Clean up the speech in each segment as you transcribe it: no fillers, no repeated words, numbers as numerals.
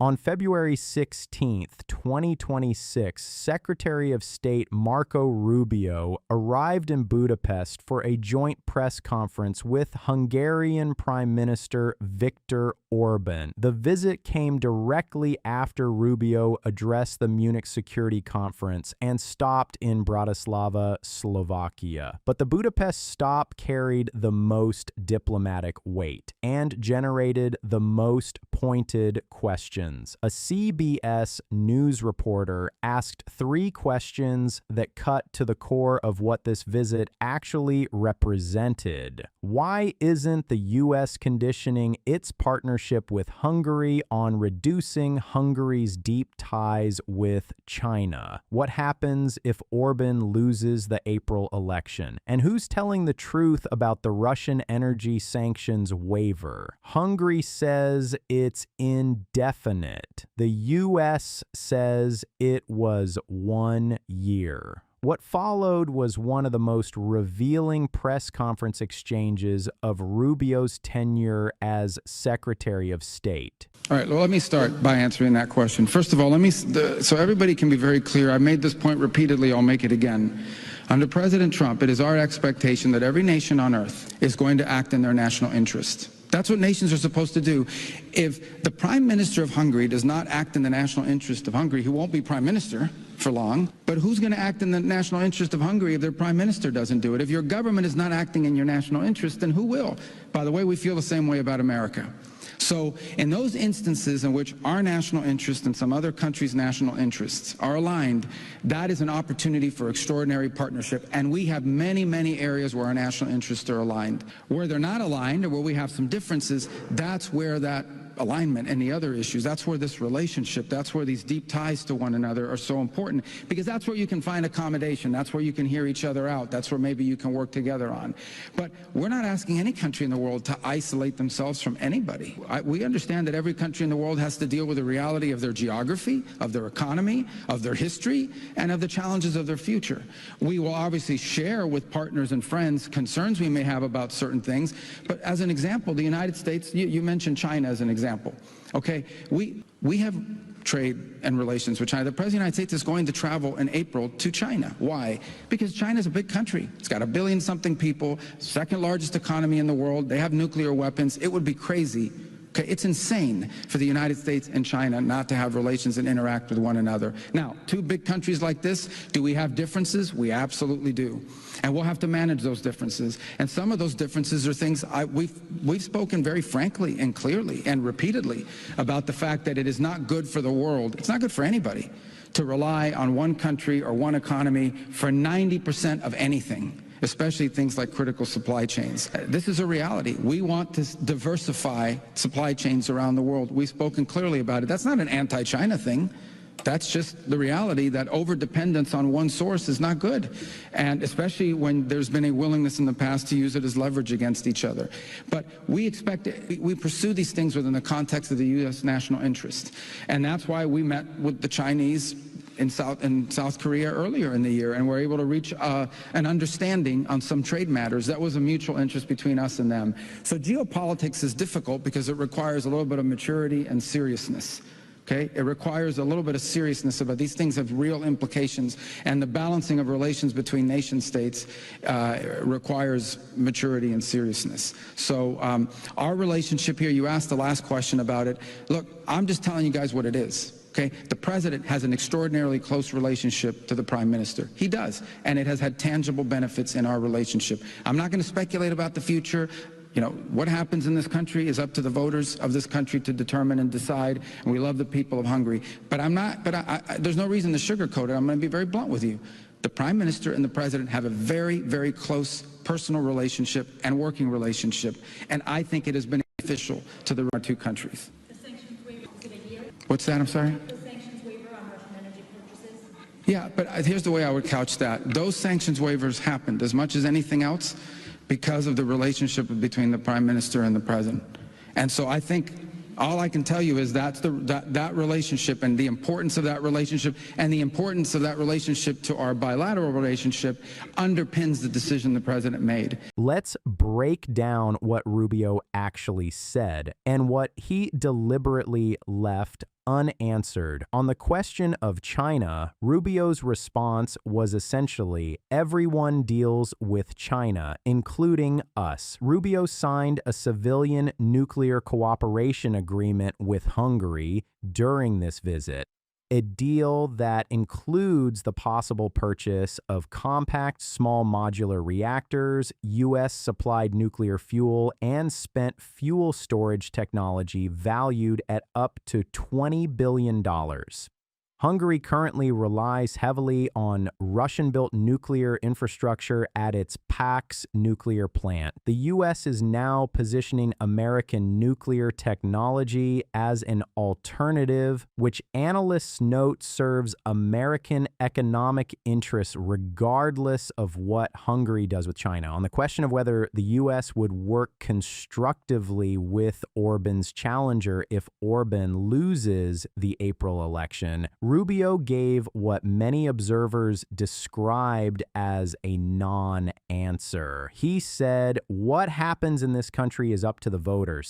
On February 16th, 2026, Secretary of State Marco Rubio arrived in Budapest for a joint press conference with Hungarian Prime Minister Viktor Orban. The visit came directly after Rubio addressed the Munich Security Conference and stopped in Bratislava, Slovakia. But the Budapest stop carried the most diplomatic weight and generated the most pointed questions. A CBS News reporter asked 3 questions that cut to the core of what this visit actually represented. Why isn't the U.S. conditioning its partnership with Hungary on reducing Hungary's deep ties with China? What happens if Orban loses the April election? And who's telling the truth about the Russian energy sanctions waiver? Hungary says it's indefinite. The U.S. says it was 1 year. What followed was one of the most revealing press conference exchanges of Rubio's tenure as Secretary of State. All right, well, let me start by answering that question. First of all, so everybody can be very clear. I've made this point repeatedly. I'll make it again. Under President Trump, it is our expectation that every nation on earth is going to act in their national interest. That's what nations are supposed to do. If the Prime Minister of Hungary does not act in the national interest of Hungary, he won't be Prime Minister for long. But who's going to act in the national interest of Hungary if their Prime Minister doesn't do it? If your government is not acting in your national interest, then who will? By the way, we feel the same way about America. So in those instances in which our national interest and some other countries' national interests are aligned, that is an opportunity for extraordinary partnership. And we have many, many areas where our national interests are aligned. Where they're not aligned or where we have some differences, that's where that alignment and the other issues, that's where this relationship, that's where these deep ties to one another are so important, because that's where you can find accommodation, that's where you can hear each other out, that's where maybe you can work together on. But we're not asking any country in the world to isolate themselves from anybody. We understand that every country in the world has to deal with the reality of their geography, of their economy, of their history, and of the challenges of their future. We will obviously share with partners and friends concerns we may have about certain things, but as an example, the United States, you mentioned China as an example. Okay, we have trade and relations with China. The President of the United States is going to travel in April to China. Why? Because China is a big country. It's got 1 billion-something people, second largest economy in the world. They have nuclear weapons. It would be crazy. Okay, it's insane for the United States and China not to have relations and interact with one another. Now, 2 big countries like this, do we have differences? We absolutely do. And we'll have to manage those differences. And some of those differences are things we've spoken very frankly and clearly and repeatedly about the fact that it is not good for the world. It's not good for anybody to rely on one country or one economy for 90% of anything, especially things like critical supply chains. This is a reality. We want to diversify supply chains around the world. We've spoken clearly about it. That's not an anti-China thing. That's just the reality that over-dependence on one source is not good, and especially when there's been a willingness in the past to use it as leverage against each other. But we pursue these things within the context of the U.S. national interest, and that's why we met with the Chinese in South Korea earlier in the year, and we're able to reach an understanding on some trade matters. That was a mutual interest between us and them. So geopolitics is difficult because it requires a little bit of maturity and seriousness. Okay? It requires a little bit of seriousness about these things have real implications, and the balancing of relations between nation states requires maturity and seriousness. So our relationship here, you asked the last question about it. Look, I'm just telling you guys what it is. Okay? The president has an extraordinarily close relationship to the prime minister. He does, and it has had tangible benefits in our relationship. I'm not going to speculate about the future. You know, what happens in this country is up to the voters of this country to determine and decide, and we love the people of Hungary. But there's no reason to sugarcoat it. I'm going to be very blunt with you. The Prime Minister and the President have a very, very close personal relationship and working relationship, and I think it has been beneficial to our 2 countries. The sanctions waiver, is it a year? What's that? I'm sorry? The sanctions waiver on Russian energy purchases? Yeah, but here's the way I would couch that. Those sanctions waivers happened as much as anything else because of the relationship between the Prime Minister and the President. And so I think all I can tell you is that relationship and the importance of that relationship and the importance of that relationship to our bilateral relationship underpins the decision the President made. Let's break down what Rubio actually said and what he deliberately left unanswered. On the question of China, Rubio's response was essentially, everyone deals with China, including us. Rubio signed a civilian nuclear cooperation agreement with Hungary during this visit, a deal that includes the possible purchase of compact small modular reactors, U.S.-supplied nuclear fuel, and spent fuel storage technology valued at up to $20 billion. Hungary currently relies heavily on Russian-built nuclear infrastructure at its Pax nuclear plant. The U.S. is now positioning American nuclear technology as an alternative, which analysts note serves American economic interests regardless of what Hungary does with China. On the question of whether the U.S. would work constructively with Orban's challenger if Orban loses the April election, Rubio gave what many observers described as a non-answer. He said, "What happens in this country is up to the voters."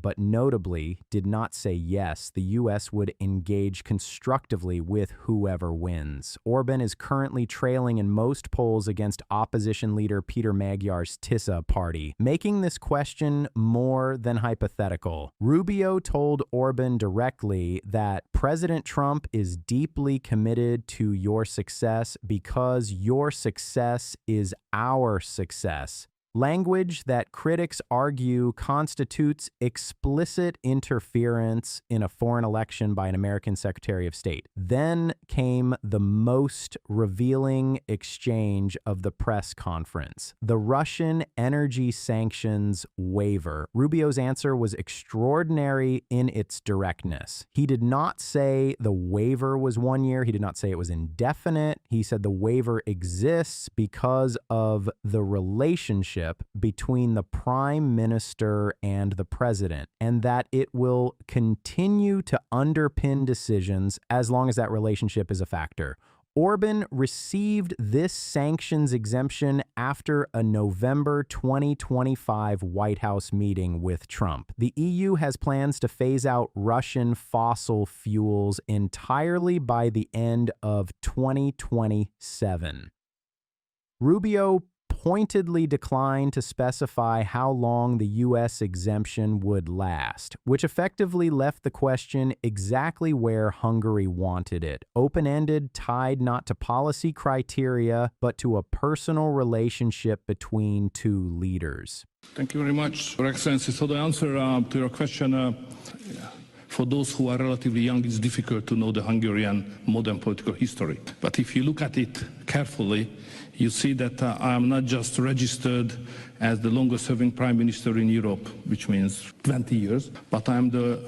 But notably did not say yes, the U.S. would engage constructively with whoever wins. Orban is currently trailing in most polls against opposition leader Peter Magyar's Tisza party, making this question more than hypothetical. Rubio told Orban directly that President Trump is deeply committed to your success because your success is our success. Language that critics argue constitutes explicit interference in a foreign election by an American Secretary of State. Then came the most revealing exchange of the press conference, the Russian energy sanctions waiver. Rubio's answer was extraordinary in its directness. He did not say the waiver was 1 year. He did not say it was indefinite. He said the waiver exists because of the relationship between the prime minister and the president, and that it will continue to underpin decisions as long as that relationship is a factor. Orban received this sanctions exemption after a November 2025 White House meeting with Trump. The EU has plans to phase out Russian fossil fuels entirely by the end of 2027. Rubio pointedly declined to specify how long the U.S. exemption would last, which effectively left the question exactly where Hungary wanted it, open-ended, tied not to policy criteria, but to a personal relationship between two leaders. Thank you very much, Your Excellency. So the answer to your question, for those who are relatively young, it's difficult to know the Hungarian modern political history. But if you look at it carefully, you see that I am not just registered as the longest-serving prime minister in Europe, which means 20 years, but I am the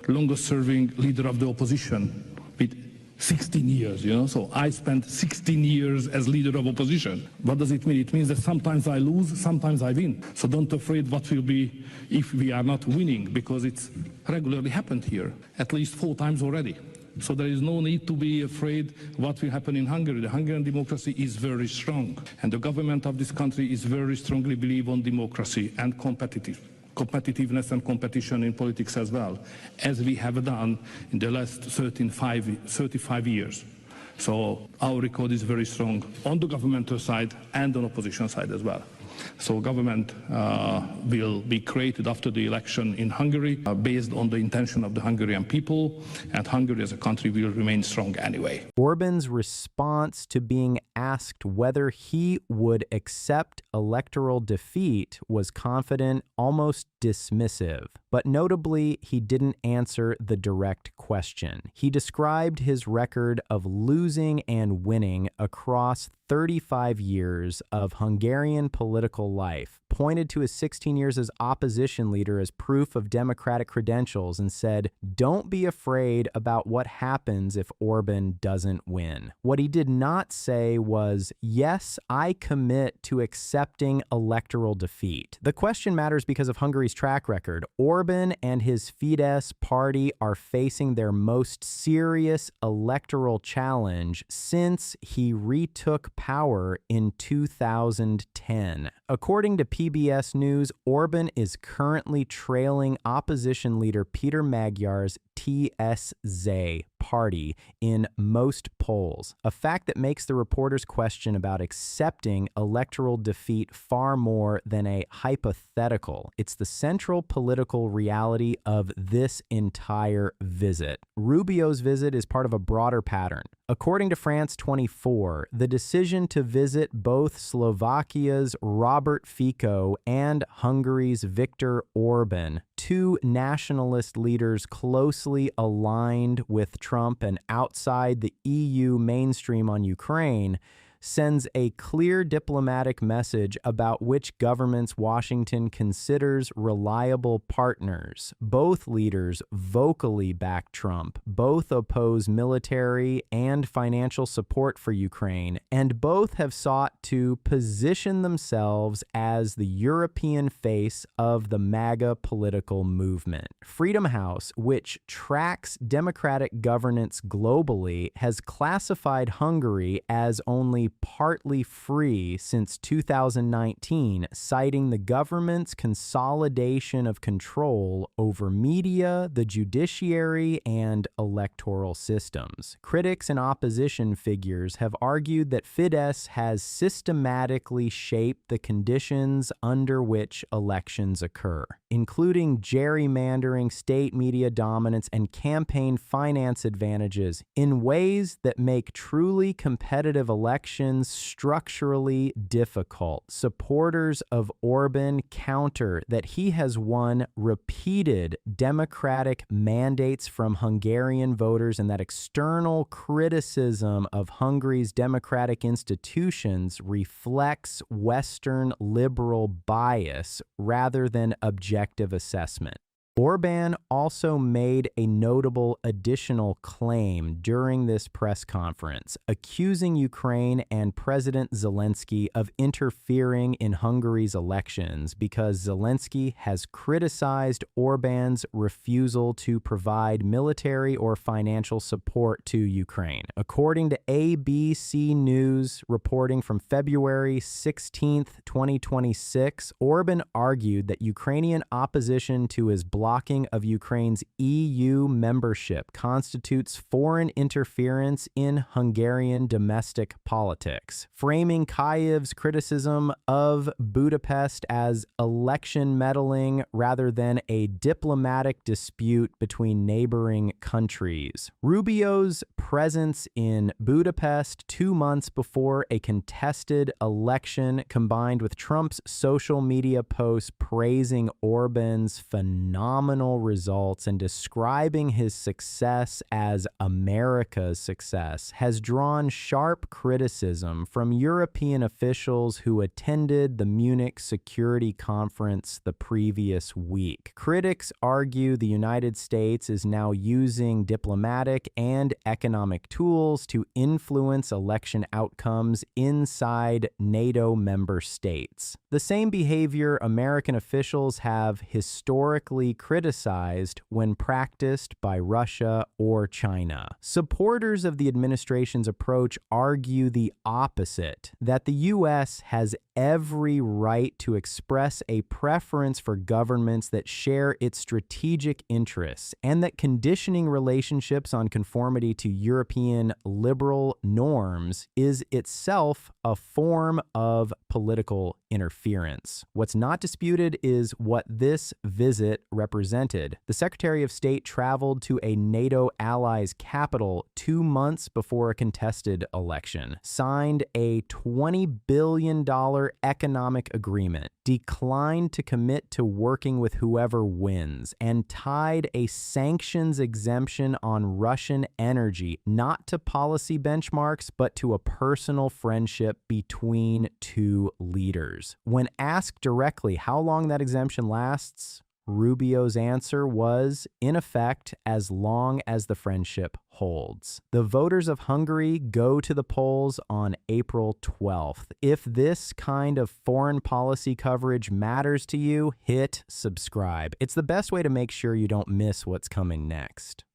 longest-serving leader of the opposition with 16 years, So I spent 16 years as leader of opposition. What does it mean? It means that sometimes I lose, sometimes I win. So don't afraid what will be if we are not winning, because it's regularly happened here, at least 4 times already. So there is no need to be afraid what will happen in Hungary. The Hungarian democracy is very strong, and the government of this country is very strongly believe on democracy and competitiveness and competition in politics as well, as we have done in the last 35 years. So our record is very strong on the governmental side and on opposition side as well. So government will be created after the election in Hungary based on the intention of the Hungarian people, and Hungary as a country will remain strong anyway. Orban's response to being asked whether he would accept electoral defeat was confident, almost dismissive. But notably, he didn't answer the direct question. He described his record of losing and winning across 35 years of Hungarian political life, pointed to his 16 years as opposition leader as proof of democratic credentials, and said, "Don't be afraid about what happens if Orban doesn't win." What he did not say was, "Yes, I commit to accepting electoral defeat." The question matters because of Hungary's track record. Orban and his Fidesz party are facing their most serious electoral challenge since he retook power in 2010. According to PBS News, Orban is currently trailing opposition leader Peter Magyar's TSZ party in most polls, a fact that makes the reporter's question about accepting electoral defeat far more than a hypothetical. It's the central political reality of this entire visit. Rubio's visit is part of a broader pattern. According to France 24, the decision to visit both Slovakia's Robert Fico and Hungary's Viktor Orban, two nationalist leaders closely aligned with Trump and outside the EU mainstream on Ukraine, sends a clear diplomatic message about which governments Washington considers reliable partners. Both leaders vocally back Trump, both oppose military and financial support for Ukraine, and both have sought to position themselves as the European face of the MAGA political movement. Freedom House, which tracks democratic governance globally, has classified Hungary as only partly free since 2019, citing the government's consolidation of control over media, the judiciary, and electoral systems. Critics and opposition figures have argued that Fidesz has systematically shaped the conditions under which elections occur, including gerrymandering, state media dominance, and campaign finance advantages in ways that make truly competitive elections structurally difficult. Supporters of Orban counter that he has won repeated democratic mandates from Hungarian voters and that external criticism of Hungary's democratic institutions reflects Western liberal bias rather than objective assessment. Orban also made a notable additional claim during this press conference, accusing Ukraine and President Zelensky of interfering in Hungary's elections because Zelensky has criticized Orban's refusal to provide military or financial support to Ukraine. According to ABC News reporting from February 16, 2026, Orban argued that Ukrainian opposition to his blocking of Ukraine's EU membership constitutes foreign interference in Hungarian domestic politics, framing Kyiv's criticism of Budapest as election meddling rather than a diplomatic dispute between neighboring countries. Rubio's presence in Budapest 2 months before a contested election, combined with Trump's social media posts praising Orban's phenomenal results and describing his success as America's success, has drawn sharp criticism from European officials who attended the Munich Security Conference the previous week. Critics argue the United States is now using diplomatic and economic tools to influence election outcomes inside NATO member states. The same behavior American officials have historically criticized when practiced by Russia or China. Supporters of the administration's approach argue the opposite, that the U.S. has every right to express a preference for governments that share its strategic interests, and that conditioning relationships on conformity to European liberal norms is itself a form of political interference. What's not disputed is what this visit represented. The Secretary of State traveled to a NATO ally's capital 2 months before a contested election, signed a $20 billion economic agreement, declined to commit to working with whoever wins, and tied a sanctions exemption on Russian energy not to policy benchmarks, but to a personal friendship between two leaders. When asked directly how long that exemption lasts, Rubio's answer was, in effect, as long as the friendship holds. The voters of Hungary go to the polls on April 12th. If this kind of foreign policy coverage matters to you, hit subscribe. It's the best way to make sure you don't miss what's coming next.